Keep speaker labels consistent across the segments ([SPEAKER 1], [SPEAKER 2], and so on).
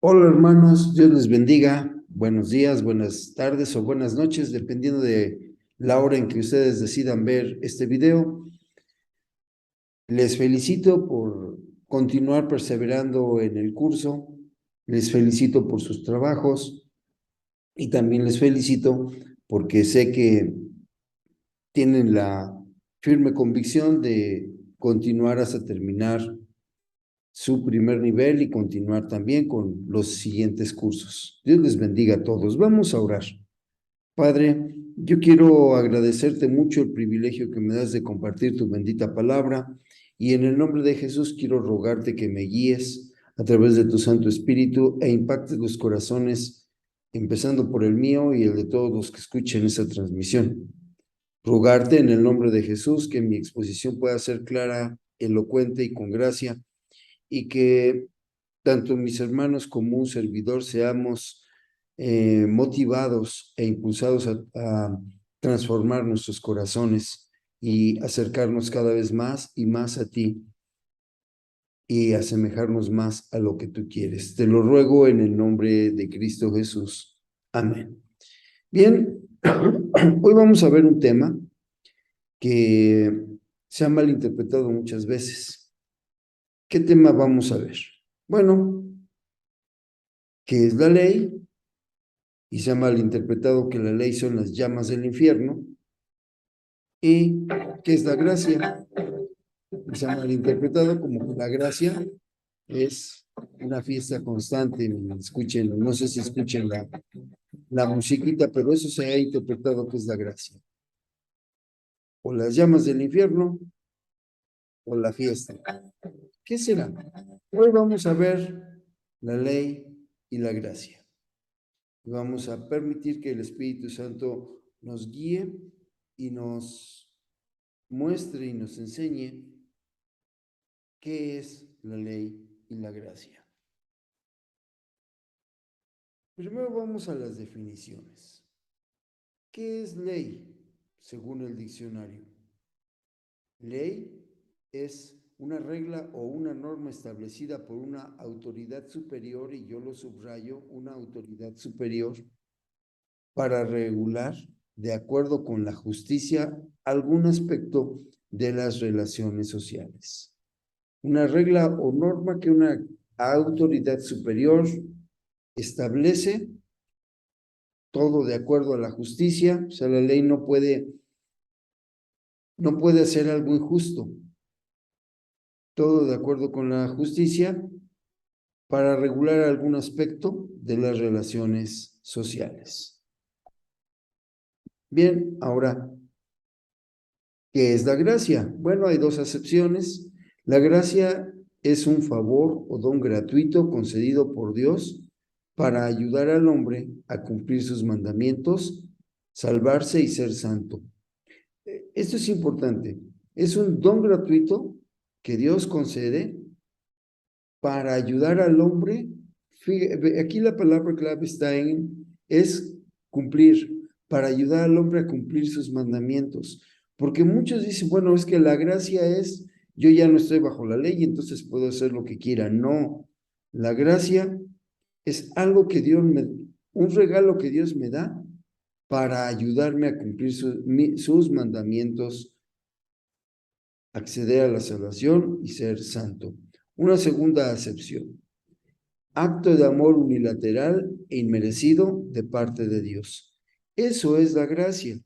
[SPEAKER 1] Hola hermanos, Dios les bendiga. Buenos días, buenas tardes o buenas noches, dependiendo de la hora en que ustedes decidan ver este video. Les felicito por continuar perseverando en el curso. Les felicito por sus trabajos y también les felicito porque sé que tienen la firme convicción de continuar hasta terminar su primer nivel y continuar también con los siguientes cursos. Dios les bendiga a todos. Vamos a orar. Padre, yo quiero agradecerte mucho el privilegio que me das de compartir tu bendita palabra y en el nombre de Jesús quiero rogarte que me guíes a través de tu Santo Espíritu e impactes los corazones, empezando por el mío y el de todos los que escuchen esta transmisión. Rogarte en el nombre de Jesús que mi exposición pueda ser clara, elocuente y con gracia y que tanto mis hermanos como un servidor seamos motivados e impulsados a transformar nuestros corazones y acercarnos cada vez más y más a ti y asemejarnos más a lo que tú quieres. Te lo ruego en el nombre de Cristo Jesús. Amén. Bien, hoy vamos a ver un tema que se ha malinterpretado muchas veces. ¿Qué tema vamos a ver? Bueno, ¿qué es la ley? Y se ha malinterpretado que la ley son las llamas del infierno. ¿Y qué es la gracia? Y se ha malinterpretado como que la gracia es una fiesta constante. Escuchen, no sé si escuchen la musiquita, pero eso se ha interpretado que es la gracia. O las llamas del infierno o la fiesta. ¿Qué será? Hoy vamos a ver la ley y la gracia. Y vamos a permitir que el Espíritu Santo nos guíe y nos muestre y nos enseñe qué es la ley y la gracia. Primero vamos a las definiciones. ¿Qué es ley? Según el diccionario. Ley es una regla o una norma establecida por una autoridad superior, y yo lo subrayo, una autoridad superior, para regular, de acuerdo con la justicia, algún aspecto de las relaciones sociales. Una regla o norma que una autoridad superior establece, todo de acuerdo a la justicia. O sea, la ley no puede hacer algo injusto, todo de acuerdo con la justicia para regular algún aspecto de las relaciones sociales. Bien, ahora, ¿qué es la gracia? Bueno, hay dos acepciones. La gracia es un favor o don gratuito concedido por Dios para ayudar al hombre a cumplir sus mandamientos, salvarse y ser santo. Esto es importante. Es un don gratuito que Dios concede para ayudar al hombre. Aquí la palabra clave está es cumplir, para ayudar al hombre a cumplir sus mandamientos. Porque muchos dicen, bueno, es que la gracia es, yo ya no estoy bajo la ley, entonces puedo hacer lo que quiera. No, la gracia es algo que un regalo que Dios me da para ayudarme a cumplir sus mandamientos, acceder a la salvación y ser santo. Una segunda acepción: acto de amor unilateral e inmerecido de parte de Dios. Eso es la gracia.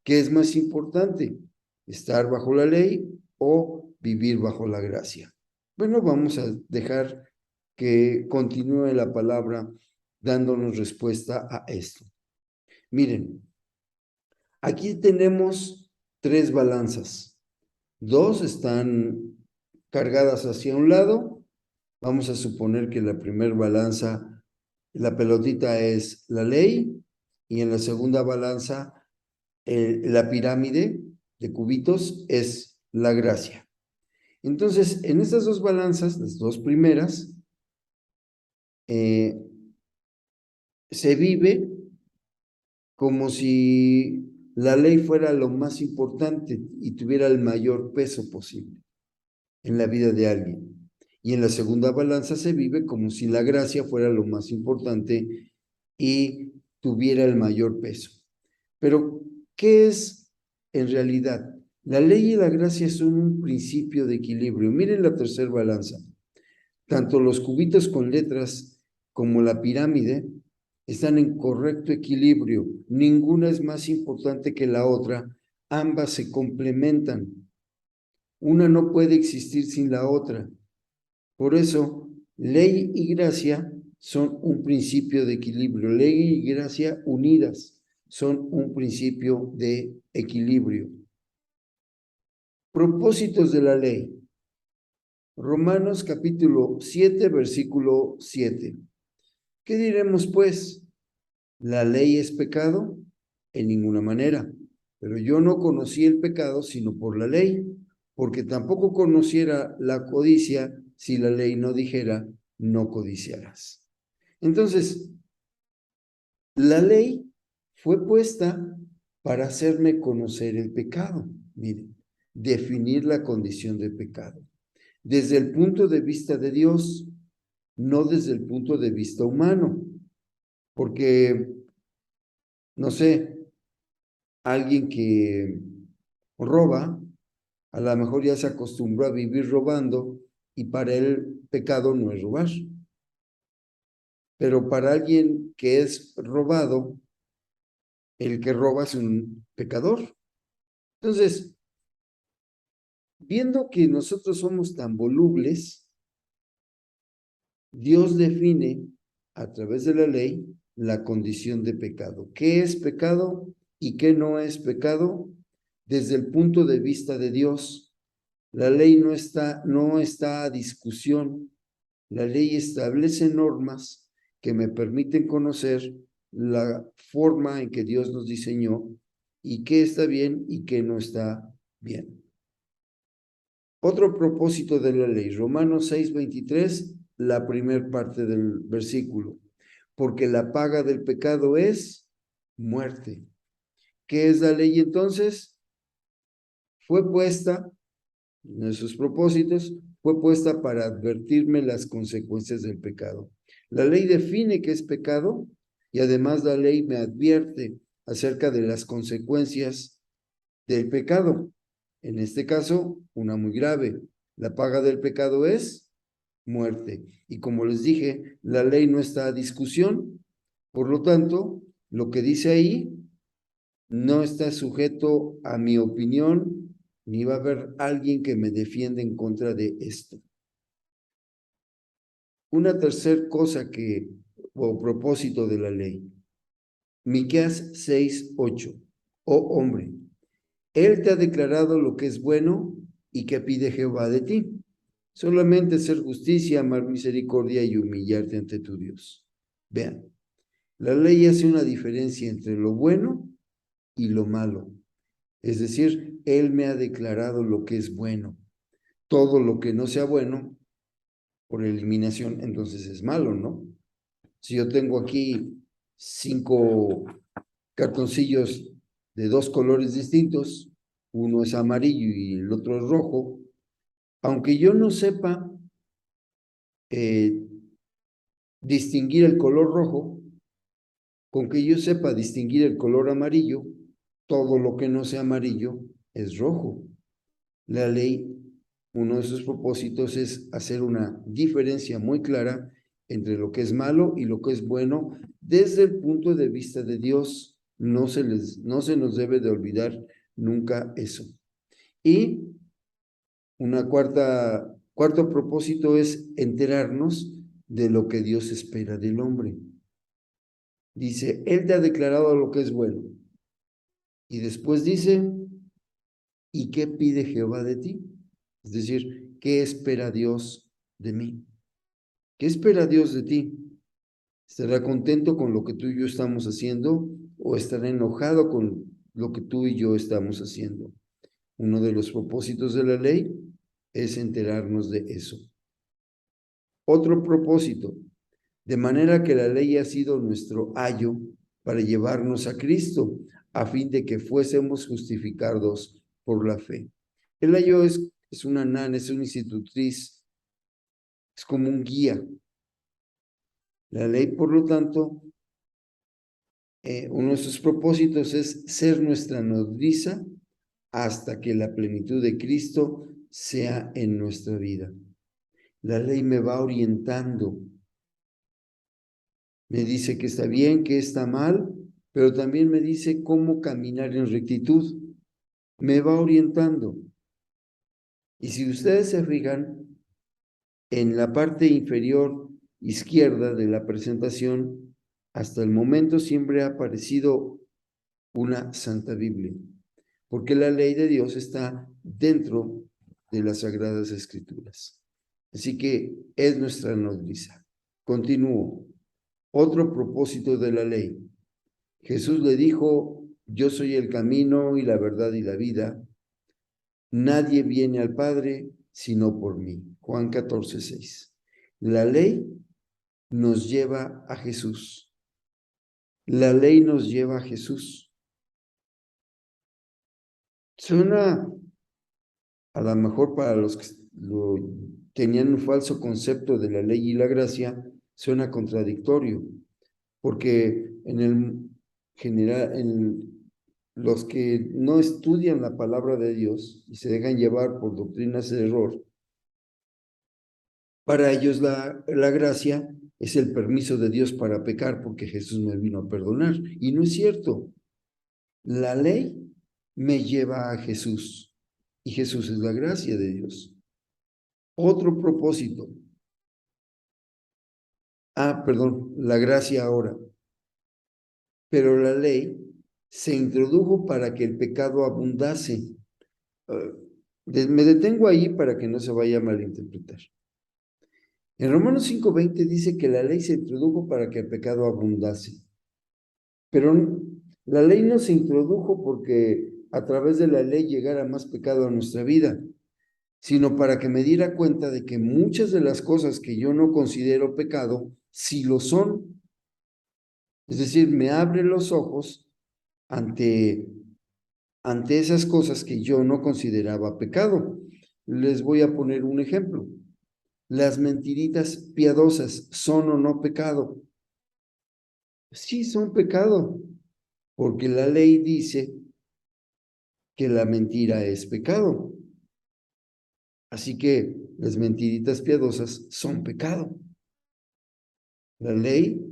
[SPEAKER 1] ¿Qué es más importante? ¿Estar bajo la ley o vivir bajo la gracia? Bueno, vamos a dejar que continúe la palabra dándonos respuesta a esto. Miren, aquí tenemos tres balanzas. Dos están cargadas hacia un lado. Vamos a suponer que la primera balanza, la pelotita, es la ley, y en la segunda balanza, la pirámide de cubitos, es la gracia. Entonces, en estas dos balanzas, las dos primeras, se vive como si la ley fuera lo más importante y tuviera el mayor peso posible en la vida de alguien. Y en la segunda balanza se vive como si la gracia fuera lo más importante y tuviera el mayor peso. Pero, ¿qué es en realidad? La ley y la gracia son un principio de equilibrio. Miren la tercera balanza. Tanto los cubitos con letras como la pirámide están en correcto equilibrio. Ninguna es más importante que la otra. Ambas se complementan. Una no puede existir sin la otra. Por eso, ley y gracia son un principio de equilibrio. Ley y gracia unidas son un principio de equilibrio. Propósitos de la ley. Romanos capítulo 7, versículo 7. ¿Qué diremos pues? ¿La ley es pecado? En ninguna manera. Pero yo no conocí el pecado sino por la ley, porque tampoco conociera la codicia si la ley no dijera, no codiciarás. Entonces, la ley fue puesta para hacerme conocer el pecado. Miren, definir la condición de pecado. Desde el punto de vista de Dios, no desde el punto de vista humano. Porque, no sé, alguien que roba, a lo mejor ya se acostumbró a vivir robando y para él pecado no es robar. Pero para alguien que es robado, el que roba es un pecador. Entonces, viendo que nosotros somos tan volubles, Dios define a través de la ley la condición de pecado. ¿Qué es pecado y qué no es pecado? Desde el punto de vista de Dios, la ley no está a discusión. La ley establece normas que me permiten conocer la forma en que Dios nos diseñó y qué está bien y qué no está bien. Otro propósito de la ley, Romanos 6:23, la primer parte del versículo, porque la paga del pecado es muerte. ¿Qué es la ley entonces? Fue puesta, en esos propósitos, fue puesta para advertirme las consecuencias del pecado. La ley define qué es pecado y además la ley me advierte acerca de las consecuencias del pecado. En este caso, una muy grave. La paga del pecado es muerte. Y como les dije, la ley no está a discusión. Por lo tanto, lo que dice ahí no está sujeto a mi opinión, ni va a haber alguien que me defienda en contra de esto. Una tercera cosa o propósito de la ley. Miqueas 6:8. Oh hombre, Él te ha declarado lo que es bueno y que pide Jehová de ti. Solamente hacer justicia, amar misericordia y humillarte ante tu Dios. Vean, la ley hace una diferencia entre lo bueno y lo malo. Es decir, Él me ha declarado lo que es bueno. Todo lo que no sea bueno, por eliminación, entonces es malo, ¿no? Si yo tengo aquí 5 cartoncillos de 2 colores distintos, uno es amarillo y el otro es rojo, aunque yo no sepa distinguir el color rojo, con que yo sepa distinguir el color amarillo, todo lo que no sea amarillo es rojo. La ley, uno de sus propósitos es hacer una diferencia muy clara entre lo que es malo y lo que es bueno desde el punto de vista de Dios. No se nos debe de olvidar nunca eso. Y cuarto propósito es enterarnos de lo que Dios espera del hombre. Dice, Él te ha declarado lo que es bueno. Y después dice, ¿y qué pide Jehová de ti? Es decir, ¿qué espera Dios de mí? ¿Qué espera Dios de ti? ¿Estará contento con lo que tú y yo estamos haciendo o estará enojado con lo que tú y yo estamos haciendo? Uno de los propósitos de la ley es enterarnos de eso. Otro propósito, de manera que la ley ha sido nuestro ayo para llevarnos a Cristo, a fin de que fuésemos justificados por la fe. El ayo es una nana, es una institutriz es como un guía. La ley, por lo tanto, uno de sus propósitos es ser nuestra nodriza hasta que la plenitud de Cristo sea en nuestra vida. La ley me va orientando, me dice que está bien, que está mal, pero también me dice cómo caminar en rectitud. Me va orientando. Y si ustedes se fijan, en la parte inferior izquierda de la presentación, hasta el momento siempre ha aparecido una Santa Biblia, porque la ley de Dios está dentro de las Sagradas Escrituras. Así que es nuestra nodriza. Continúo. Otro propósito de la ley. Jesús le dijo, yo soy el camino y la verdad y la vida. Nadie viene al Padre sino por mí. Juan 14:6. La ley nos lleva a Jesús. La ley nos lleva a Jesús. Suena, a lo mejor para los que tenían un falso concepto de la ley y la gracia, suena contradictorio, porque en el general, los que no estudian la palabra de Dios y se dejan llevar por doctrinas de error, para ellos la gracia es el permiso de Dios para pecar porque Jesús me vino a perdonar. Y no es cierto. La ley me lleva a Jesús y Jesús es la gracia de Dios. Otro propósito. Perdón, la gracia ahora. Pero la ley se introdujo para que el pecado abundase. Me detengo ahí para que no se vaya a malinterpretar. En Romanos 5:20 dice que la ley se introdujo para que el pecado abundase. Pero la ley no se introdujo porque a través de la ley llegara más pecado a nuestra vida, sino para que me diera cuenta de que muchas de las cosas que yo no considero pecado, sí lo son. Es decir, me abre los ojos ante esas cosas que yo no consideraba pecado. Les voy a poner un ejemplo. ¿Las mentiritas piadosas son o no pecado? Sí, son pecado, porque la ley dice que la mentira es pecado. Así que las mentiritas piadosas son pecado. La ley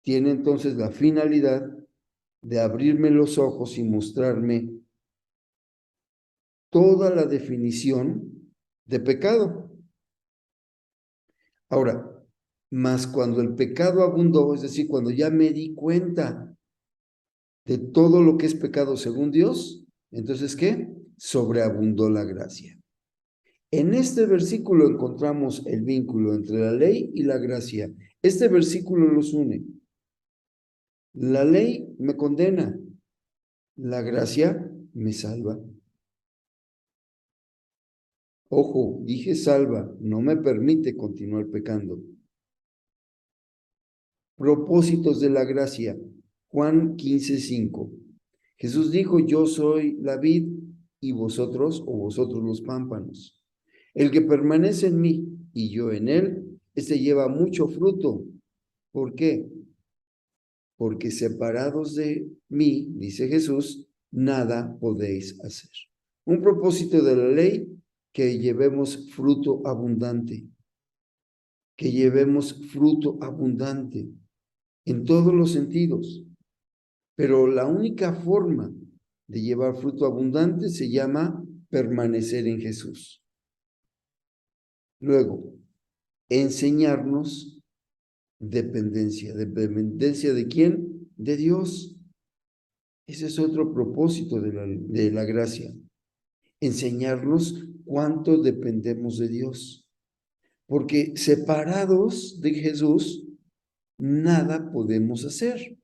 [SPEAKER 1] tiene entonces la finalidad de abrirme los ojos y mostrarme toda la definición de pecado. Ahora, más cuando el pecado abundó, es decir, cuando ya me di cuenta de todo lo que es pecado según Dios, entonces, ¿qué? Sobreabundó la gracia. En este versículo encontramos el vínculo entre la ley y la gracia. Este versículo los une. La ley me condena, la gracia me salva. Ojo, dije salva, no me permite continuar pecando. Propósitos de la gracia. Juan 15:5. Jesús dijo, yo soy la vid y vosotros los pámpanos. El que permanece en mí y yo en él, este lleva mucho fruto. ¿Por qué? Porque separados de mí, dice Jesús, nada podéis hacer. Un propósito de la ley, que llevemos fruto abundante, que llevemos fruto abundante en todos los sentidos. Pero la única forma de llevar fruto abundante se llama permanecer en Jesús. Luego, enseñarnos dependencia. ¿Dependencia de quién? De Dios. Ese es otro propósito de la gracia. Enseñarnos cuánto dependemos de Dios. Porque separados de Jesús, nada podemos hacer.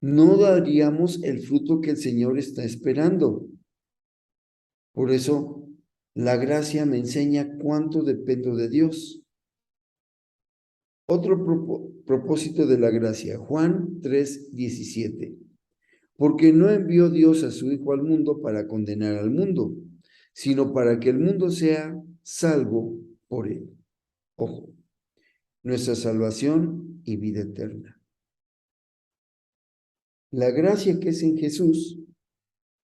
[SPEAKER 1] No daríamos el fruto que el Señor está esperando. Por eso, la gracia me enseña cuánto dependo de Dios. Otro propósito de la gracia, Juan 3:17. Porque no envió Dios a su Hijo al mundo para condenar al mundo, sino para que el mundo sea salvo por él. Ojo, nuestra salvación y vida eterna. La gracia que es en Jesús,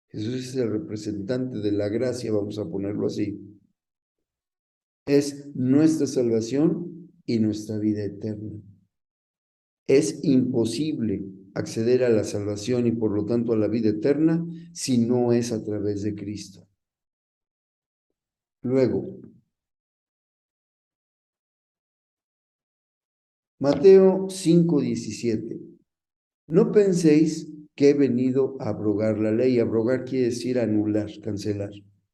[SPEAKER 1] Jesús es el representante de la gracia, vamos a ponerlo así, es nuestra salvación y nuestra vida eterna. Es imposible acceder a la salvación y por lo tanto a la vida eterna si no es a través de Cristo. Luego, Mateo 5:17. No penséis que he venido a abrogar la ley. Abrogar quiere decir anular, cancelar.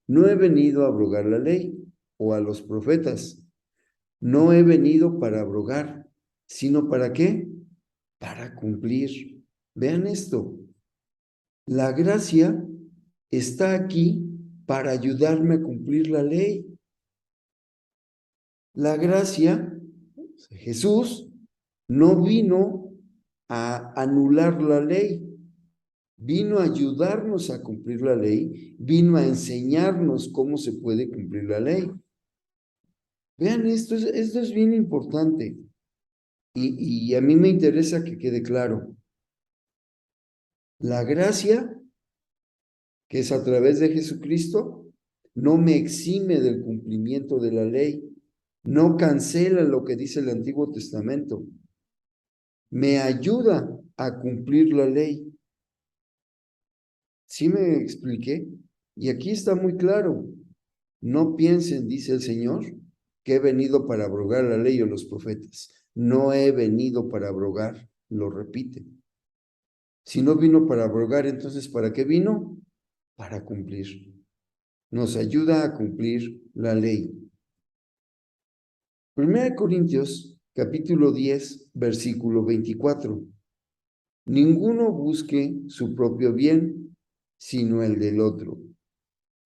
[SPEAKER 1] No he venido a abrogar la ley o a los profetas. No he venido para abrogar, sino ¿para qué? Para cumplir. Vean esto. La gracia está aquí para ayudarme a cumplir la ley. La gracia, Jesús, no vino a anular la ley, vino a ayudarnos a cumplir la ley, vino a enseñarnos cómo se puede cumplir la ley. Vean, esto es bien importante y a mí me interesa que quede claro. La gracia, que es a través de Jesucristo, no me exime del cumplimiento de la ley, no cancela lo que dice el Antiguo Testamento, me ayuda a cumplir la ley. ¿Sí me expliqué? Y aquí está muy claro. No piensen, dice el Señor, que he venido para abrogar la ley o los profetas. No he venido para abrogar, lo repite. Si no vino para abrogar, entonces ¿para qué vino? Para cumplir. Nos ayuda a cumplir la ley. 1 Corintios, capítulo 10, versículo 24. Ninguno busque su propio bien, sino el del otro.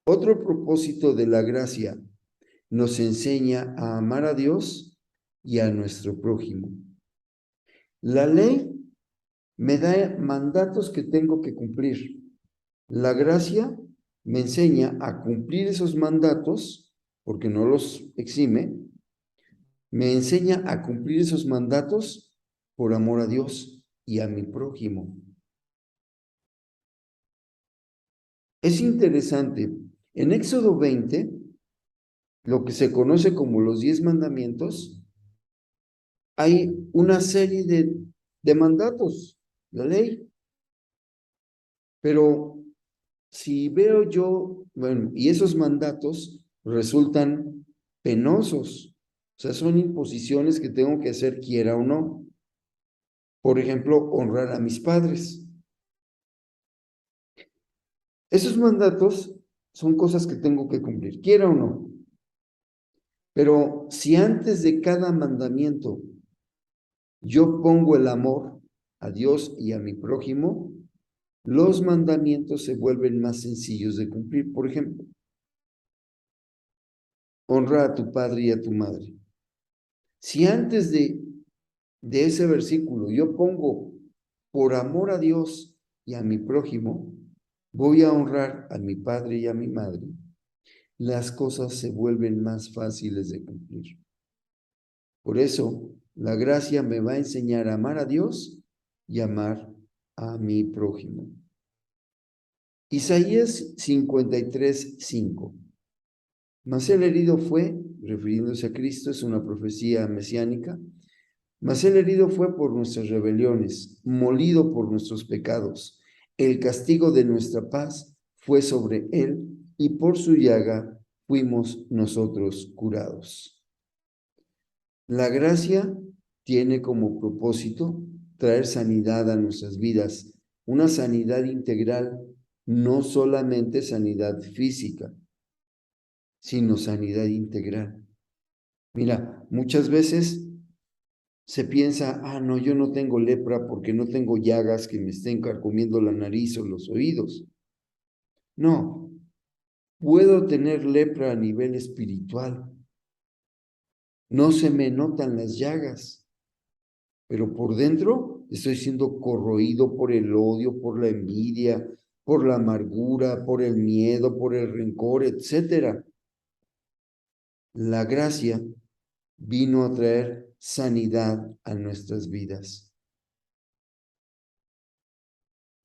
[SPEAKER 1] Otro propósito de la gracia nos enseña a amar a Dios y a nuestro prójimo. La ley me da mandatos que tengo que cumplir. La gracia me enseña a cumplir esos mandatos, porque no los exime, me enseña a cumplir esos mandatos por amor a Dios y a mi prójimo. Es interesante, en Éxodo 20, lo que se conoce como los 10 mandamientos, hay una serie de mandatos, la ley. Pero si veo yo, bueno, y esos mandatos resultan penosos, o sea, son imposiciones que tengo que hacer quiera o no. Por ejemplo, honrar a mis padres. Esos mandatos son cosas que tengo que cumplir, quiera o no. Pero si antes de cada mandamiento yo pongo el amor a Dios y a mi prójimo, los mandamientos se vuelven más sencillos de cumplir. Por ejemplo, honra a tu padre y a tu madre. Si antes de ese versículo yo pongo por amor a Dios y a mi prójimo, voy a honrar a mi padre y a mi madre, las cosas se vuelven más fáciles de cumplir. Por eso, la gracia me va a enseñar a amar a Dios y amar a mi prójimo. Isaías 53:5. Mas el herido fue, refiriéndose a Cristo, es una profecía mesiánica, mas el herido fue por nuestras rebeliones, molido por nuestros pecados. El castigo de nuestra paz fue sobre él, y por su llaga fuimos nosotros curados. La gracia tiene como propósito traer sanidad a nuestras vidas, una sanidad integral, no solamente sanidad física, sino sanidad integral. Mira, muchas veces se piensa, no, yo no tengo lepra porque no tengo llagas que me estén carcomiendo la nariz o los oídos. No, puedo tener lepra a nivel espiritual. No se me notan las llagas, pero por dentro estoy siendo corroído por el odio, por la envidia, por la amargura, por el miedo, por el rencor, etc. La gracia vino a traer sanidad a nuestras vidas.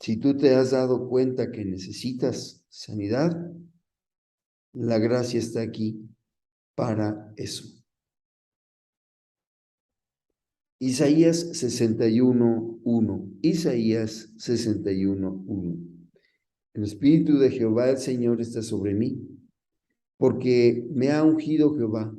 [SPEAKER 1] Si tú te has dado cuenta que necesitas sanidad, la gracia está aquí para eso. Isaías 61:1. Isaías 61:1. El Espíritu de Jehová el Señor está sobre mí, porque me ha ungido Jehová,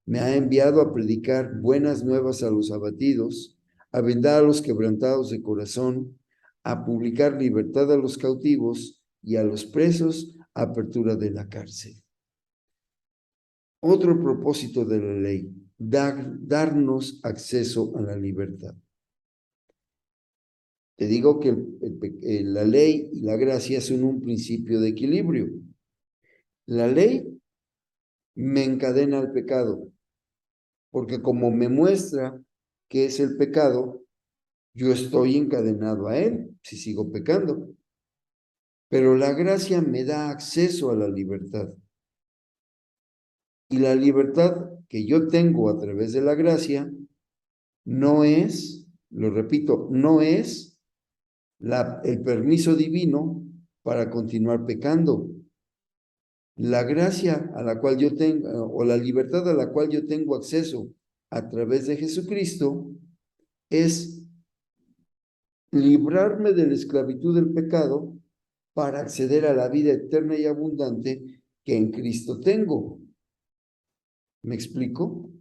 [SPEAKER 1] me ha enviado a predicar buenas nuevas a los abatidos, a vendar a los quebrantados de corazón, a publicar libertad a los cautivos y a los presos, apertura de la cárcel. Otro propósito de la ley, darnos acceso a la libertad. Te digo que la ley y la gracia son un principio de equilibrio. La ley me encadena al pecado, porque como me muestra qué es el pecado, yo estoy encadenado a él si sigo pecando. Pero la gracia me da acceso a la libertad. Y la libertad que yo tengo a través de la gracia no es, lo repito, no es el permiso divino para continuar pecando. La gracia a la cual yo tengo, o la libertad a la cual yo tengo acceso a través de Jesucristo, es librarme de la esclavitud del pecado para acceder a la vida eterna y abundante que en Cristo tengo. ¿Me explico?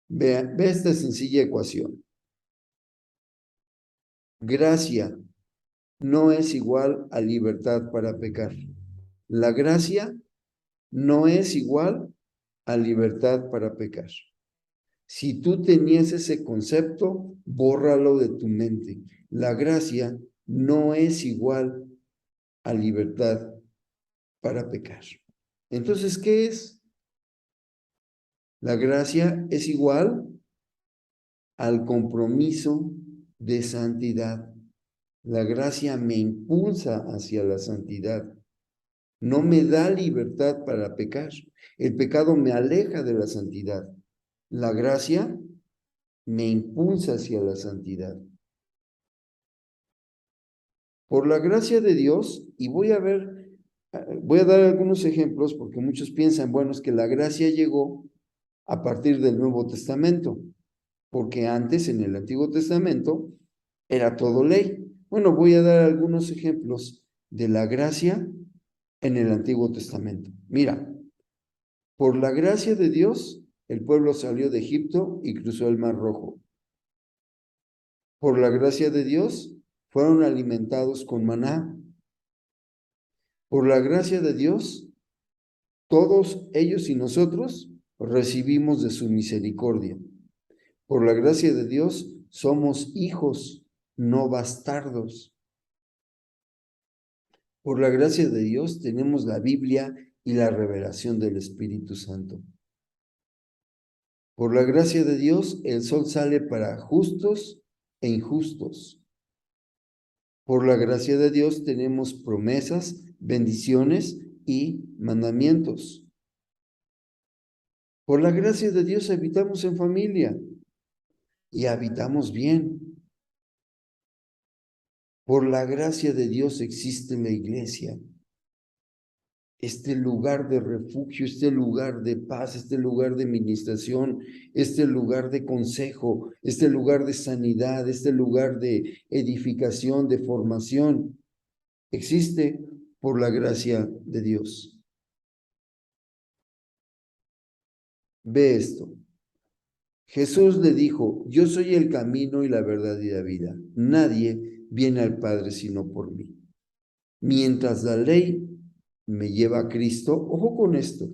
[SPEAKER 1] Ve esta sencilla ecuación. Gracia no es igual a libertad para pecar. La gracia no es igual a libertad para pecar. Si tú tenías ese concepto, bórralo de tu mente. La gracia no es igual a libertad para pecar. Entonces, ¿qué es? La gracia es igual al compromiso de santidad. La gracia me impulsa hacia la santidad. No me da libertad para pecar. El pecado me aleja de la santidad. La gracia me impulsa hacia la santidad. Por la gracia de Dios, y voy a dar algunos ejemplos porque muchos piensan, bueno, es que la gracia llegó a partir del Nuevo Testamento, porque antes en el Antiguo Testamento era todo ley. Bueno, voy a dar algunos ejemplos de la gracia en el Antiguo Testamento. Mira, por la gracia de Dios, el pueblo salió de Egipto y cruzó el Mar Rojo. Por la gracia de Dios, fueron alimentados con maná. Por la gracia de Dios, todos ellos y nosotros recibimos de su misericordia. Por la gracia de Dios, somos hijos, no bastardos. Por la gracia de Dios, tenemos la Biblia y la revelación del Espíritu Santo. Por la gracia de Dios, el sol sale para justos e injustos. Por la gracia de Dios tenemos promesas, bendiciones y mandamientos. Por la gracia de Dios habitamos en familia y habitamos bien. Por la gracia de Dios existe la iglesia, este lugar de refugio, este lugar de paz, este lugar de ministración, este lugar de consejo, este lugar de sanidad, este lugar de edificación, de formación. Existe por la gracia de Dios. Ve esto. Jesús le dijo, yo soy el camino y la verdad y la vida. Nadie viene al Padre sino por mí. Mientras la ley me lleva a Cristo, ojo con esto,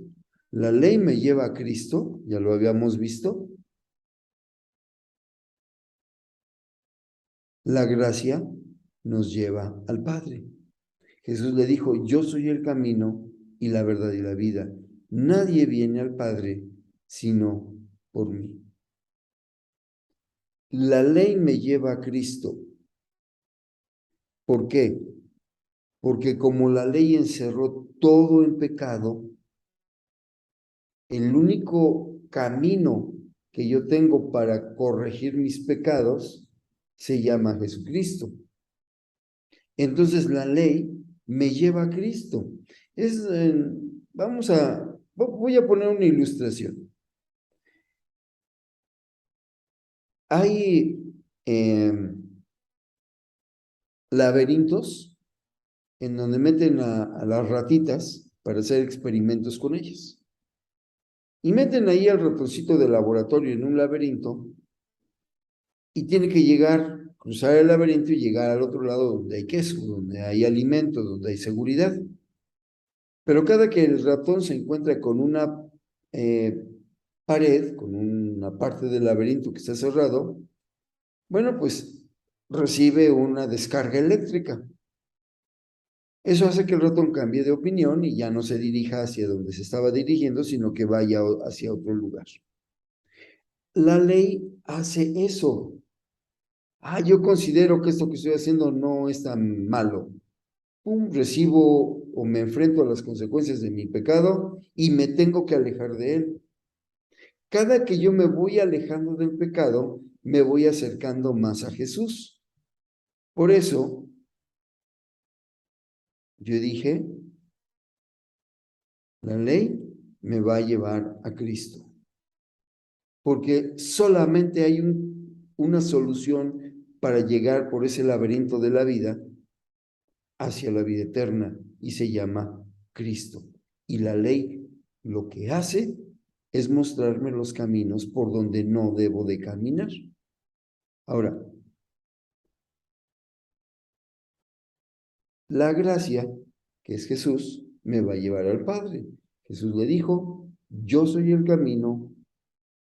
[SPEAKER 1] la ley me lleva a Cristo, ya lo habíamos visto, la gracia nos lleva al Padre. Jesús le dijo, yo soy el camino y la verdad y la vida. Nadie viene al Padre sino por mí. La ley me lleva a Cristo. ¿Por qué? Porque como la ley encerró todo en pecado, el único camino que yo tengo para corregir mis pecados se llama Jesucristo. Entonces la ley me lleva a Cristo. Voy a poner una ilustración. Hay laberintos en donde meten a las ratitas para hacer experimentos con ellas. Y meten ahí al ratoncito de laboratorio en un laberinto y tiene que cruzar el laberinto y llegar al otro lado donde hay queso, donde hay alimento, donde hay seguridad. Pero cada que el ratón se encuentra con una pared, con una parte del laberinto que está cerrado, bueno, pues recibe una descarga eléctrica. Eso hace que el ratón cambie de opinión y ya no se dirija hacia donde se estaba dirigiendo, sino que vaya hacia otro lugar. La ley hace eso. Yo considero que esto que estoy haciendo no es tan malo. Recibo o me enfrento a las consecuencias de mi pecado y me tengo que alejar de él. Cada que yo me voy alejando del pecado, me voy acercando más a Jesús. Por eso, yo dije, la ley me va a llevar a Cristo. Porque solamente hay una solución para llegar por ese laberinto de la vida hacia la vida eterna y se llama Cristo. Y la ley lo que hace es mostrarme los caminos por donde no debo de caminar. Ahora, la gracia, que es Jesús, me va a llevar al Padre. Jesús le dijo, yo soy el camino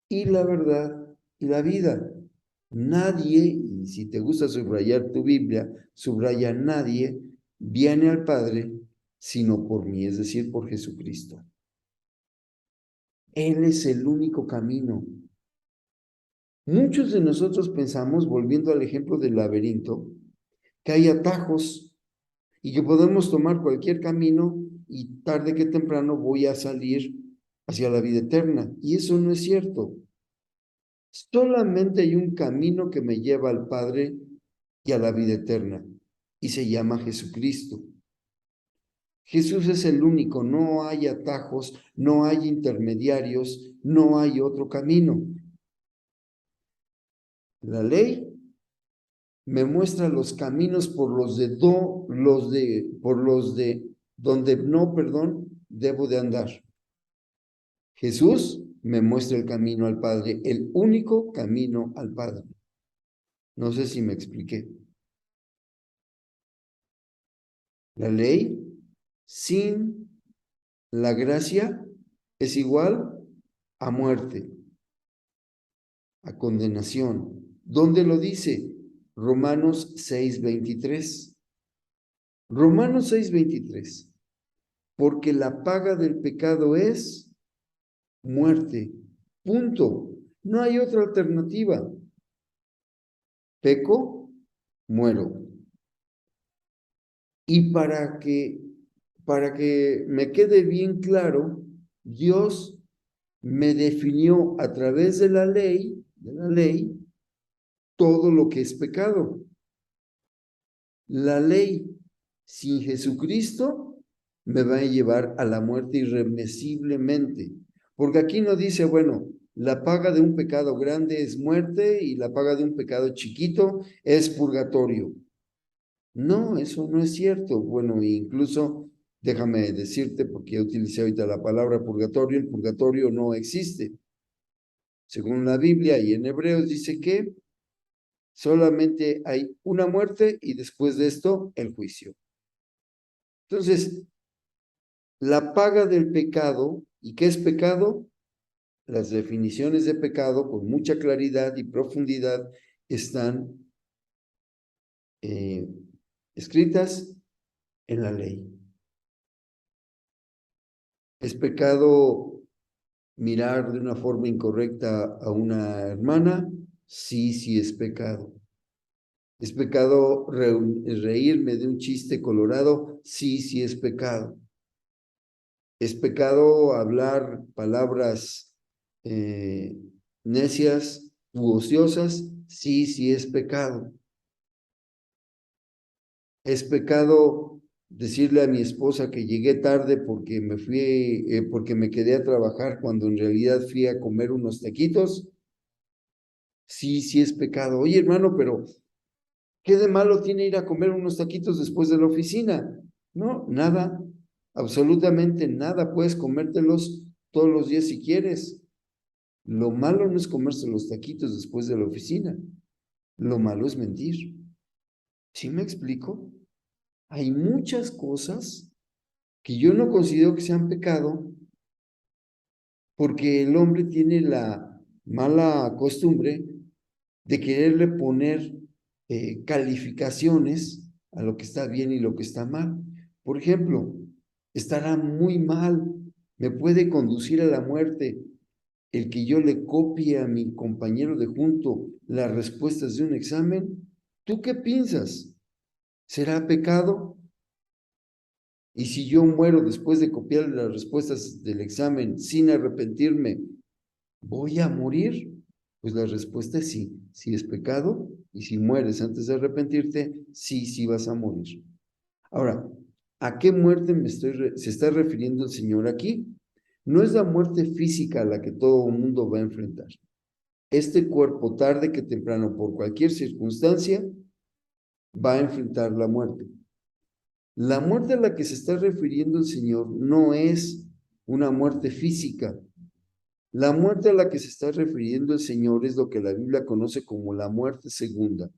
[SPEAKER 1] y la verdad y la vida. Nadie, y si te gusta subrayar tu Biblia, subraya nadie, viene al Padre sino por mí, es decir, por Jesucristo. Él es el único camino. Muchos de nosotros pensamos, volviendo al ejemplo del laberinto, que hay atajos y que podemos tomar cualquier camino y tarde que temprano voy a salir hacia la vida eterna. Y eso no es cierto. Solamente hay un camino que me lleva al Padre y a la vida eterna, y se llama Jesucristo. Jesús es el único, no hay atajos, no hay intermediarios, no hay otro camino. La ley me muestra los caminos donde no, debo de andar. Jesús me muestra el camino al Padre, el único camino al Padre. No sé si me expliqué. La ley sin la gracia es igual a muerte, a condenación. ¿Dónde lo dice? Romanos 6:23. Romanos 6:23. Porque la paga del pecado es muerte. Punto. No hay otra alternativa. Peco, muero. Y para que me quede bien claro, Dios me definió a través de la ley, todo lo que es pecado. La ley sin Jesucristo me va a llevar a la muerte irremisiblemente. Porque aquí no dice, bueno, la paga de un pecado grande es muerte y la paga de un pecado chiquito es purgatorio. No, eso no es cierto. Bueno, incluso déjame decirte, porque ya utilicé ahorita la palabra purgatorio, el purgatorio no existe. Según la Biblia y en Hebreos dice que solamente hay una muerte y después de esto el juicio. Entonces, la paga del pecado, ¿y qué es pecado? Las definiciones de pecado con mucha claridad y profundidad están escritas en la ley. ¿Es pecado mirar de una forma incorrecta a una hermana? Sí, sí es pecado. ¿Es pecado reírme de un chiste colorado? Sí, sí es pecado. ¿Es pecado hablar palabras necias u ociosas? Sí, sí es pecado. ¿Es pecado decirle a mi esposa que llegué tarde porque porque me quedé a trabajar cuando en realidad fui a comer unos taquitos? Sí, sí es pecado. Oye, hermano, pero ¿qué de malo tiene ir a comer unos taquitos después de la oficina? No, nada, absolutamente nada. Puedes comértelos todos los días si quieres. Lo malo no es comerse los taquitos después de la oficina. Lo malo es mentir. ¿Sí me explico? Hay muchas cosas que yo no considero que sean pecado porque el hombre tiene la mala costumbre de quererle poner calificaciones a lo que está bien y lo que está mal. Por ejemplo, estará muy mal, me puede conducir a la muerte el que yo le copie a mi compañero de junto las respuestas de un examen. ¿Tú qué piensas? ¿Será pecado? Y si yo muero después de copiar las respuestas del examen sin arrepentirme, ¿voy a morir? Pues la respuesta es sí, sí es pecado, y si mueres antes de arrepentirte, sí, sí vas a morir. Ahora, ¿a qué muerte se está refiriendo el Señor aquí? No es la muerte física a la que todo el mundo va a enfrentar. Este cuerpo, tarde que temprano, por cualquier circunstancia, va a enfrentar la muerte. La muerte a la que se está refiriendo el Señor no es una muerte física. La muerte a la que se está refiriendo el Señor es lo que la Biblia conoce como la muerte segunda.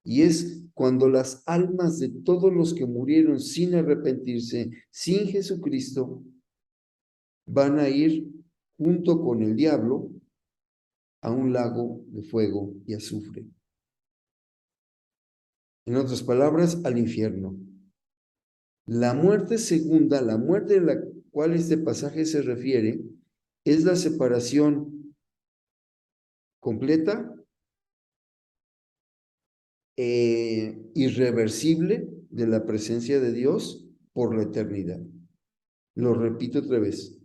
[SPEAKER 1] Y es cuando las almas de todos los que murieron sin arrepentirse, sin Jesucristo, van a ir junto con el diablo a un lago de fuego y azufre. En otras palabras, al infierno. La muerte segunda, la muerte a la cual este pasaje se refiere, es la separación completa, irreversible de la presencia de Dios por la eternidad. Lo repito otra vez,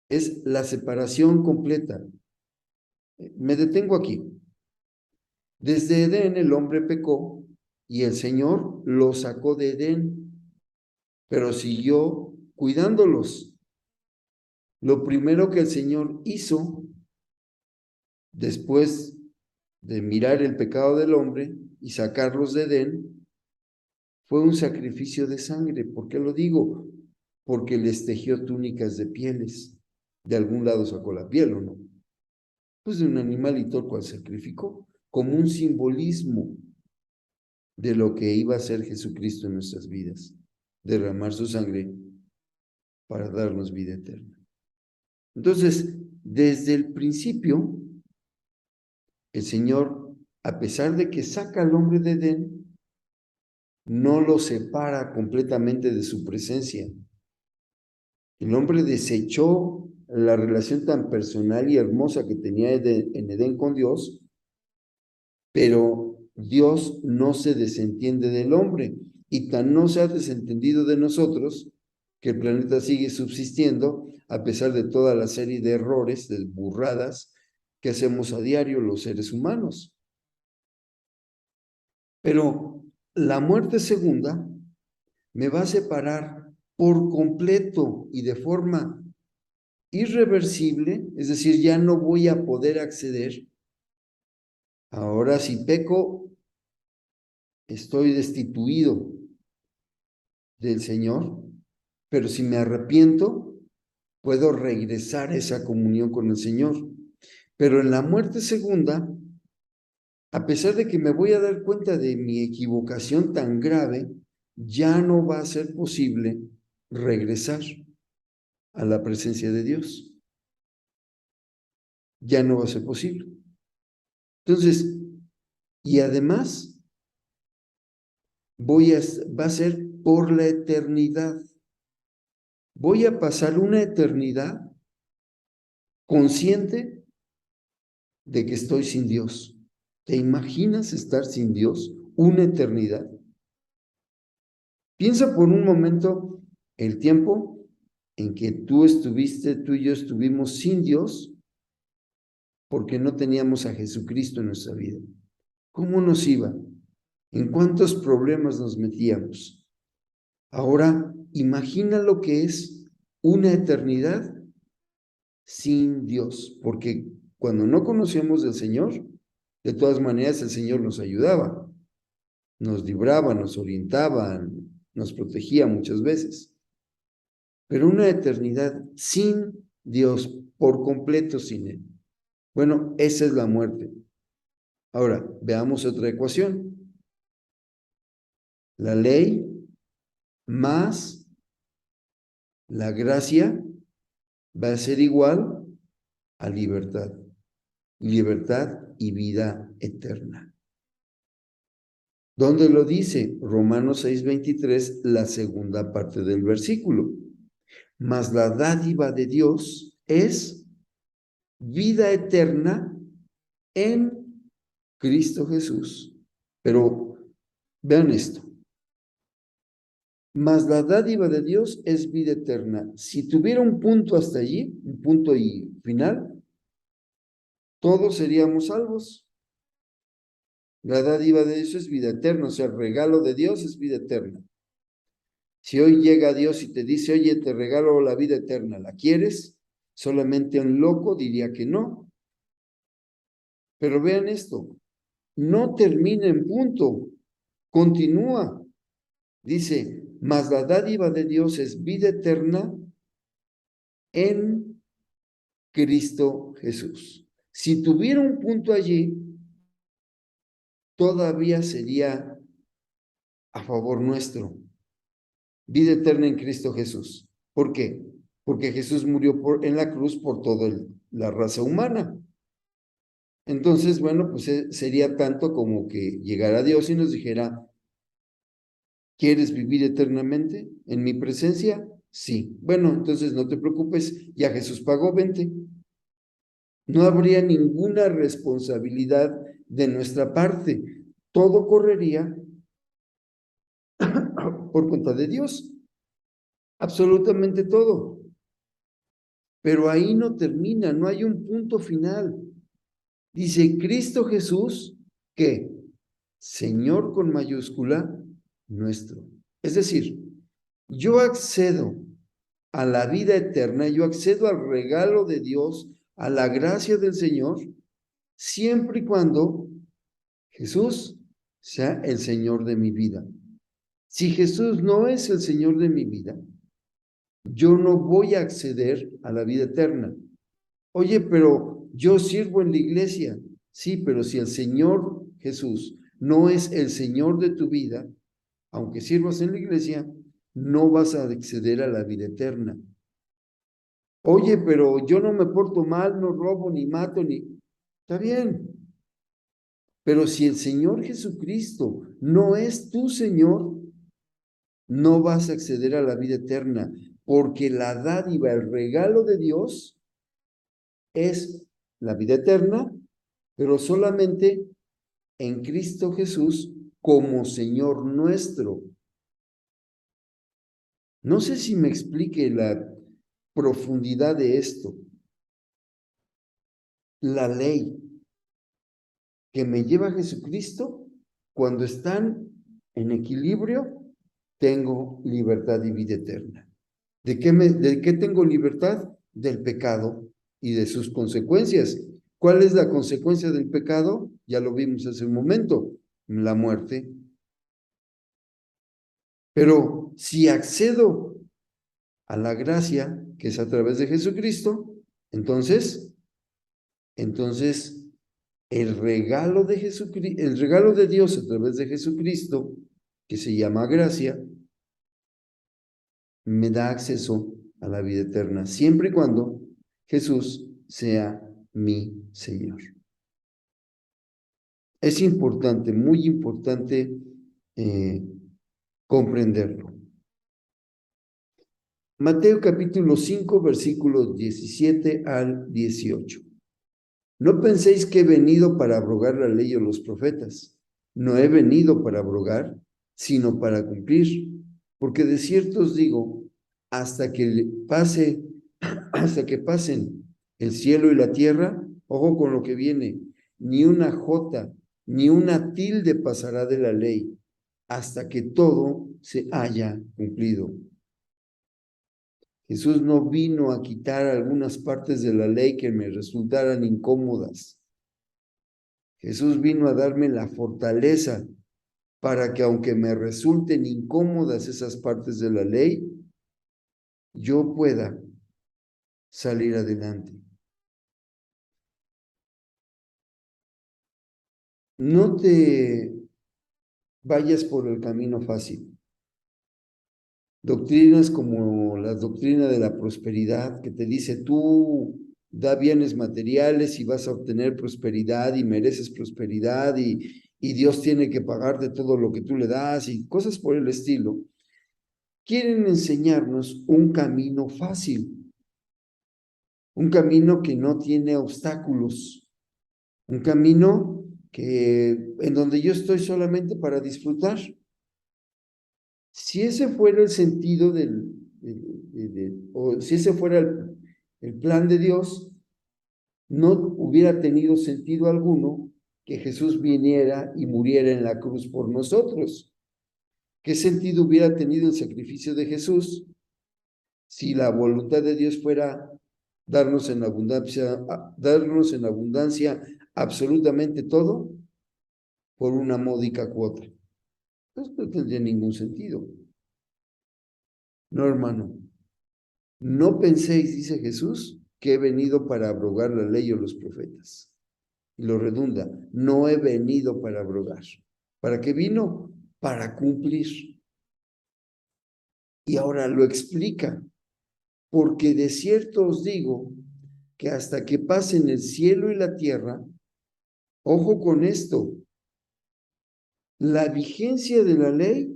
[SPEAKER 1] es la separación completa. Me detengo aquí. Desde Edén el hombre pecó y el Señor lo sacó de Edén, pero siguió cuidándolos. Lo primero que el Señor hizo después de mirar el pecado del hombre y sacarlos de Edén fue un sacrificio de sangre. ¿Por qué lo digo? Porque les tejió túnicas de pieles. De algún lado sacó la piel, ¿o no? Pues de un animalito al cual sacrificó, como un simbolismo de lo que iba a ser Jesucristo en nuestras vidas, derramar su sangre para darnos vida eterna. Entonces, desde el principio, el Señor, a pesar de que saca al hombre de Edén, no lo separa completamente de su presencia. El hombre desechó la relación tan personal y hermosa que tenía en Edén con Dios, pero Dios no se desentiende del hombre y tan no se ha desentendido de nosotros que el planeta sigue subsistiendo a pesar de toda la serie de errores, de burradas que hacemos a diario los seres humanos. Pero la muerte segunda me va a separar por completo y de forma irreversible, es decir, ya no voy a poder acceder. Ahora si peco, estoy destituido del Señor, pero si me arrepiento, puedo regresar a esa comunión con el Señor. Pero en la muerte segunda, a pesar de que me voy a dar cuenta de mi equivocación tan grave, ya no va a ser posible regresar a la presencia de Dios. Ya no va a ser posible. Entonces, y además, va a ser por la eternidad. Voy a pasar una eternidad consciente de que estoy sin Dios. ¿Te imaginas estar sin Dios una eternidad? Piensa por un momento el tiempo en que tú y yo estuvimos sin Dios porque no teníamos a Jesucristo en nuestra vida. ¿Cómo nos iba? ¿En cuántos problemas nos metíamos? Ahora, imagina lo que es una eternidad sin Dios, porque cuando no conocíamos al Señor, de todas maneras el Señor nos ayudaba, nos libraba, nos orientaba, nos protegía muchas veces. Pero una eternidad sin Dios, por completo sin Él. Bueno, esa es la muerte. Ahora, veamos otra ecuación. La ley más la gracia va a ser igual a libertad. Libertad y vida eterna. ¿Dónde lo dice? Romanos 6:23, la segunda parte del versículo. Mas la dádiva de Dios es vida eterna en Cristo Jesús. Pero vean esto. Mas la dádiva de Dios es vida eterna. Si tuviera un punto hasta allí, un punto y final, todos seríamos salvos. La dádiva de Dios es vida eterna, o sea, el regalo de Dios es vida eterna. Si hoy llega Dios y te dice, oye, te regalo la vida eterna, ¿la quieres? Solamente un loco diría que no. Pero vean esto, no termina en punto, continúa. Dice, mas la dádiva de Dios es vida eterna en Cristo Jesús. Si tuviera un punto allí, todavía sería a favor nuestro. Vida eterna en Cristo Jesús. ¿Por qué? Porque Jesús murió en la cruz por toda la raza humana. Entonces, bueno, pues sería tanto como que llegara Dios y nos dijera, ¿quieres vivir eternamente en mi presencia? Sí. Bueno, entonces no te preocupes, ya Jesús pagó, vente. No habría ninguna responsabilidad de nuestra parte. Todo correría por cuenta de Dios. Absolutamente todo. Pero ahí no termina, no hay un punto final. Dice Cristo Jesús, que Señor con mayúscula, nuestro. Es decir, yo accedo a la vida eterna, yo accedo al regalo de Dios, a la gracia del Señor, siempre y cuando Jesús sea el Señor de mi vida. Si Jesús no es el Señor de mi vida, yo no voy a acceder a la vida eterna. Oye, pero yo sirvo en la iglesia. Sí, pero si el Señor Jesús no es el Señor de tu vida, aunque sirvas en la iglesia, no vas a acceder a la vida eterna. Oye, pero yo no me porto mal, no robo, ni mato, ni... Está bien. Pero si el Señor Jesucristo no es tu Señor, no vas a acceder a la vida eterna, porque la dádiva, el regalo de Dios es la vida eterna, pero solamente en Cristo Jesús como Señor nuestro. No sé si me explique la profundidad de esto. La ley que me lleva a Jesucristo, cuando están en equilibrio, tengo libertad y vida eterna. ¿De qué tengo libertad? Del pecado y de sus consecuencias. ¿Cuál es la consecuencia del pecado? Ya lo vimos hace un momento, la muerte. Pero si accedo a la gracia, que es a través de Jesucristo, entonces el regalo de Jesucristo, el regalo de Dios a través de Jesucristo, que se llama gracia, me da acceso a la vida eterna, siempre y cuando Jesús sea mi Señor. Es importante, muy importante comprenderlo. Mateo capítulo 5, versículos 17 al 18. No penséis que he venido para abrogar la ley o los profetas. No he venido para abrogar, sino para cumplir. Porque de cierto os digo hasta que pase, hasta que pasen el cielo y la tierra. Ojo con lo que viene, ni una jota, ni una tilde pasará de la ley, hasta que todo se haya cumplido. Jesús no vino a quitar algunas partes de la ley que me resultaran incómodas. Jesús vino a darme la fortaleza para que aunque me resulten incómodas esas partes de la ley, yo pueda salir adelante. No te vayas por el camino fácil. Doctrinas como la doctrina de la prosperidad, que te dice tú da bienes materiales y vas a obtener prosperidad y mereces prosperidad y Dios tiene que pagarte todo lo que tú le das y cosas por el estilo, quieren enseñarnos un camino fácil, un camino que no tiene obstáculos, un camino en donde yo estoy solamente para disfrutar. Si ese fuera el sentido o si ese fuera el plan de Dios, no hubiera tenido sentido alguno que Jesús viniera y muriera en la cruz por nosotros. ¿Qué sentido hubiera tenido el sacrificio de Jesús si la voluntad de Dios fuera darnos en abundancia absolutamente todo por una módica cuota? Pues no tendría ningún sentido. No, hermano. No penséis, dice Jesús, que he venido para abrogar la ley o los profetas. Y lo redunda, no he venido para abrogar. ¿Para qué vino? Para cumplir. Y ahora lo explica, porque de cierto os digo que hasta que pasen el cielo y la tierra, ojo con esto, la vigencia de la ley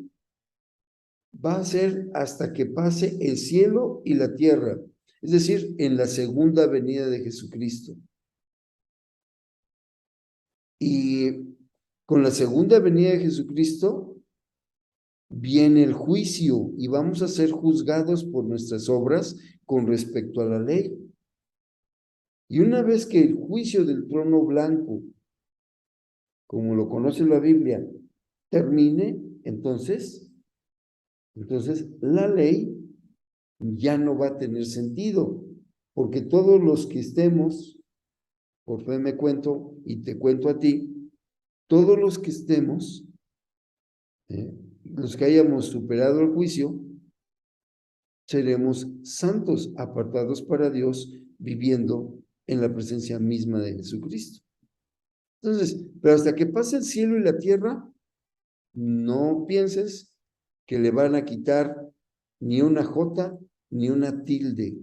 [SPEAKER 1] va a ser hasta que pase el cielo y la tierra, es decir, en la segunda venida de Jesucristo. Y con la segunda venida de Jesucristo viene el juicio y vamos a ser juzgados por nuestras obras con respecto a la ley. Y una vez que el juicio del trono blanco, como lo conoce la Biblia, termine, entonces la ley ya no va a tener sentido, porque todos los que estemos, por fe me cuento y te cuento a ti, todos los que estemos, los que hayamos superado el juicio, seremos santos, apartados para Dios, viviendo en la presencia misma de Jesucristo. Entonces, pero hasta que pase el cielo y la tierra, no pienses que le van a quitar ni una jota ni una tilde.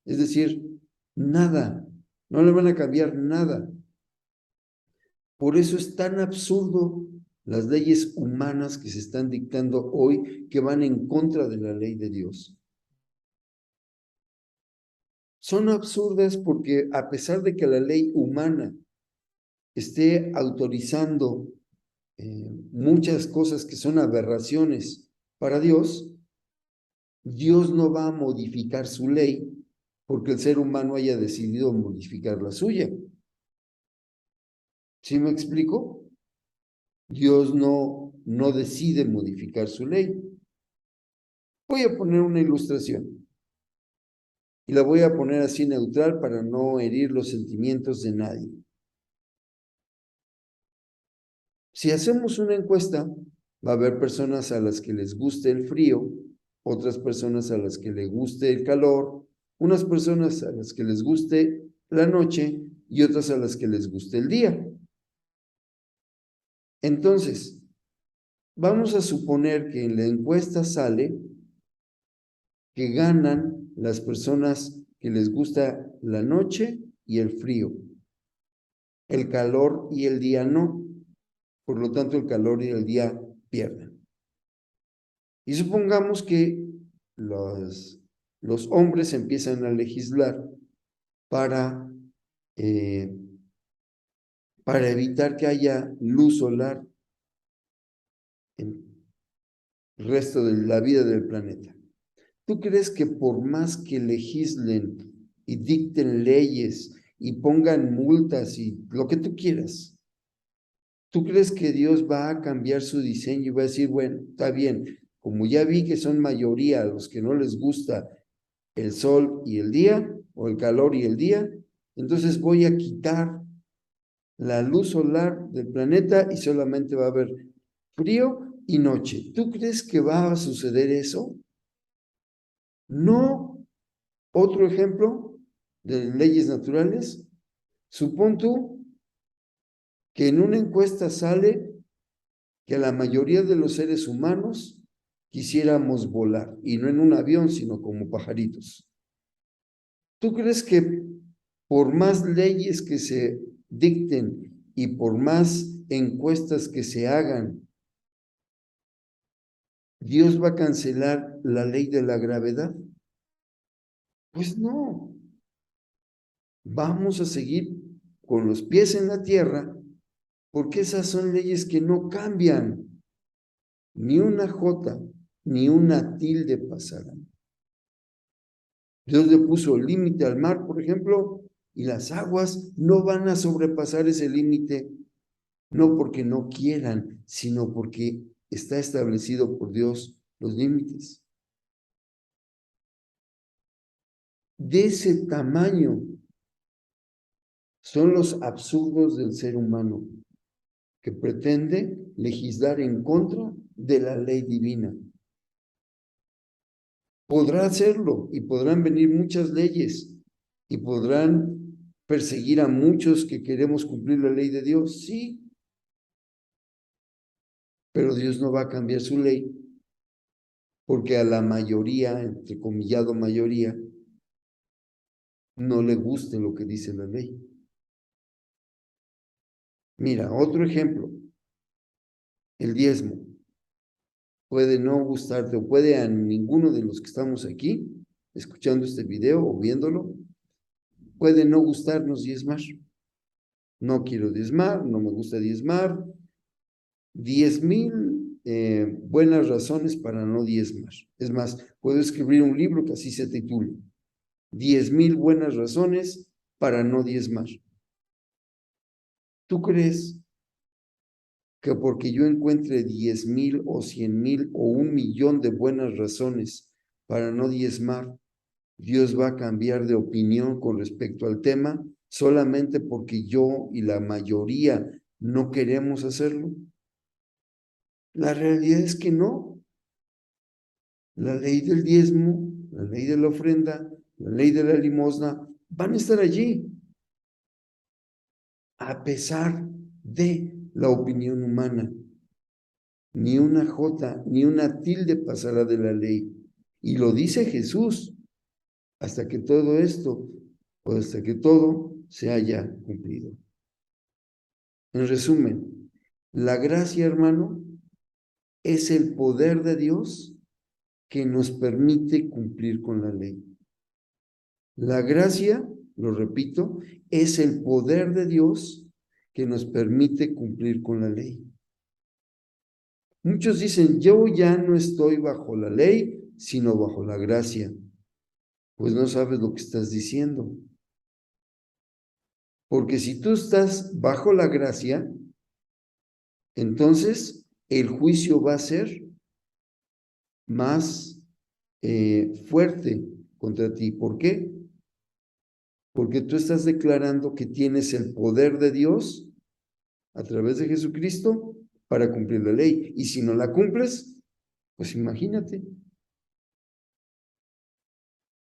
[SPEAKER 1] Es decir, nada, no le van a cambiar nada. Por eso es tan absurdo las leyes humanas que se están dictando hoy, que van en contra de la ley de Dios. Son absurdas porque a pesar de que la ley humana esté autorizando muchas cosas que son aberraciones para Dios, Dios no va a modificar su ley porque el ser humano haya decidido modificar la suya. ¿Sí me explico? Dios no decide modificar su ley. Voy a poner una ilustración y la voy a poner así neutral para no herir los sentimientos de nadie. Si hacemos una encuesta, va a haber personas a las que les guste el frío, otras personas a las que les guste el calor, unas personas a las que les guste la noche y otras a las que les guste el día. Entonces, vamos a suponer que en la encuesta sale que ganan las personas que les gusta la noche y el frío. El calor y el día no. Por lo tanto, el calor y el día pierden. Y supongamos que los hombres empiezan a legislar para, para evitar que haya luz solar en el resto de la vida del planeta. ¿Tú crees que por más que legislen y dicten leyes y pongan multas y lo que tú quieras, tú crees que Dios va a cambiar su diseño y va a decir, bueno, está bien, como ya vi que son mayoría a los que no les gusta el sol y el día, o el calor y el día, entonces voy a quitar la luz solar del planeta y solamente va a haber frío y noche? ¿Tú crees que va a suceder eso? No. Otro ejemplo de leyes naturales, supón tú que en una encuesta sale que la mayoría de los seres humanos quisiéramos volar, y no en un avión, sino como pajaritos. ¿Tú crees que por más leyes que se dicten y por más encuestas que se hagan, Dios va a cancelar la ley de la gravedad? Pues no. Vamos a seguir con los pies en la tierra, porque esas son leyes que no cambian. Ni una jota, ni una tilde pasarán. Dios le puso límite al mar, por ejemplo, y las aguas no van a sobrepasar ese límite, no porque no quieran, sino porque está establecido por Dios los límites. De ese tamaño son los absurdos del ser humano, que pretende legislar en contra de la ley divina. Podrá hacerlo y podrán venir muchas leyes y podrán perseguir a muchos que queremos cumplir la ley de Dios, sí, pero Dios no va a cambiar su ley porque a la mayoría, entrecomillado mayoría, no le guste lo que dice la ley. Mira, otro ejemplo, el diezmo. Puede no gustarte o puede a ninguno de los que estamos aquí escuchando este video o viéndolo, puede no gustarnos diezmar. No quiero diezmar, no me gusta diezmar. 10,000 buenas razones para no diezmar. Es más, puedo escribir un libro que así se titula: 10,000 buenas razones para no diezmar. ¿Tú crees que porque yo encuentre 10,000 o 100,000 o 1,000,000 de buenas razones para no diezmar, Dios va a cambiar de opinión con respecto al tema solamente porque yo y la mayoría no queremos hacerlo? La realidad es que no. La ley del diezmo, la ley de la ofrenda, la ley de la limosna van a estar allí, a pesar de la opinión humana. Ni una jota, ni una tilde pasará de la ley. Y lo dice Jesús, hasta que todo esto, o hasta que todo se haya cumplido. En resumen, la gracia, hermano, es el poder de Dios que nos permite cumplir con la ley. La gracia, lo repito, es el poder de Dios que nos permite cumplir con la ley. Muchos dicen, yo ya no estoy bajo la ley, sino bajo la gracia. Pues no sabes lo que estás diciendo. Porque si tú estás bajo la gracia, entonces el juicio va a ser más fuerte contra ti. ¿Por qué? Porque tú estás declarando que tienes el poder de Dios a través de Jesucristo para cumplir la ley. Y si no la cumples, pues imagínate.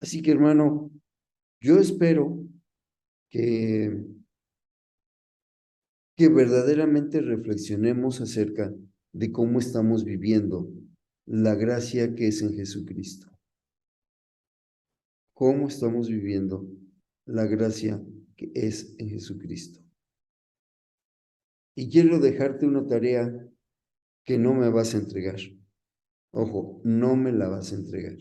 [SPEAKER 1] Así que, hermano, yo espero que, que verdaderamente reflexionemos acerca de cómo estamos viviendo la gracia que es en Jesucristo. Cómo estamos viviendo la gracia que es en Jesucristo. Y quiero dejarte una tarea que no me vas a entregar. Ojo, no me la vas a entregar.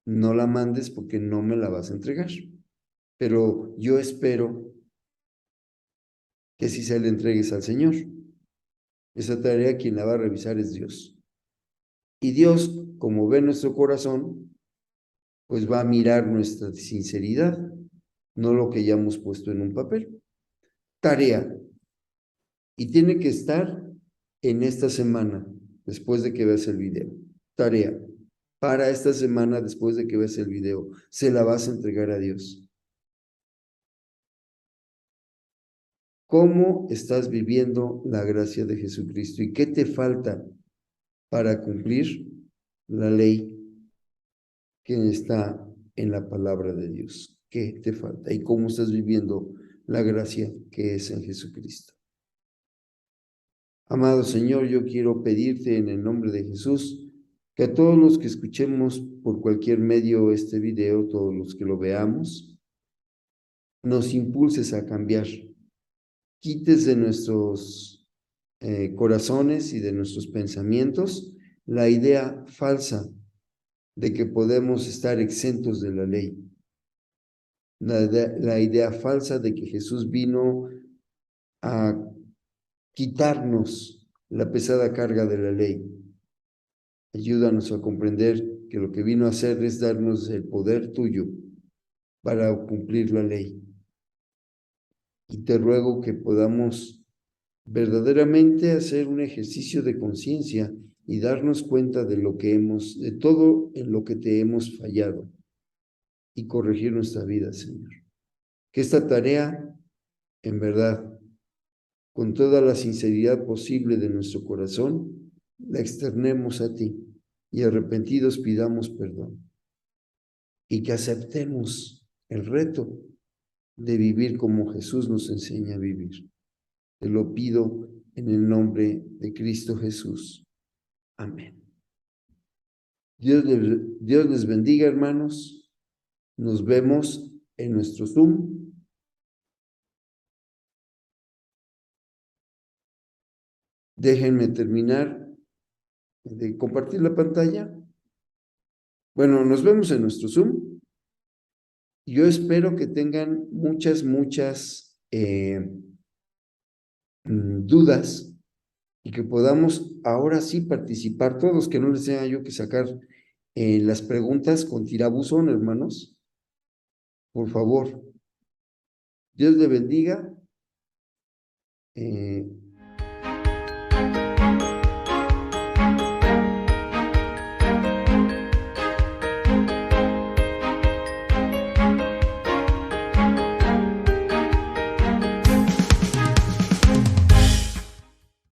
[SPEAKER 1] No la mandes porque no me la vas a entregar. Pero yo espero que sí se la entregues al Señor. Esa tarea quien la va a revisar es Dios. Y Dios como ve nuestro corazón, pues va a mirar nuestra sinceridad, no lo que ya hemos puesto en un papel. Tarea. Y tiene que estar en esta semana, después de que veas el video. Tarea. Para esta semana, después de que veas el video, se la vas a entregar a Dios. ¿Cómo estás viviendo la gracia de Jesucristo? ¿Y qué te falta para cumplir la ley que está en la palabra de Dios? ¿Qué te falta? ¿Y cómo estás viviendo la gracia que es en Jesucristo? Amado Señor, yo quiero pedirte en el nombre de Jesús que a todos los que escuchemos por cualquier medio este video, todos los que lo veamos, nos impulses a cambiar. Quites de nuestros corazones y de nuestros pensamientos la idea falsa de que podemos estar exentos de la ley. La idea falsa de que Jesús vino a quitarnos la pesada carga de la ley. Ayúdanos a comprender que lo que vino a hacer es darnos el poder tuyo para cumplir la ley. Y te ruego que podamos verdaderamente hacer un ejercicio de conciencia y darnos cuenta de lo que de todo en lo que te hemos fallado y corregir nuestra vida, Señor. Que esta tarea, en verdad, con toda la sinceridad posible de nuestro corazón, la externemos a ti y arrepentidos pidamos perdón. Y que aceptemos el reto de vivir como Jesús nos enseña a vivir. Te lo pido en el nombre de Cristo Jesús. Amén. Dios les bendiga, hermanos. Nos vemos en nuestro Zoom. Déjenme terminar de compartir la pantalla. Bueno, nos vemos en nuestro Zoom. Yo espero que tengan muchas dudas y que podamos ahora sí participar todos, que no les tenga yo que sacar las preguntas con tirabuzón, hermanos. Por favor. Dios le bendiga.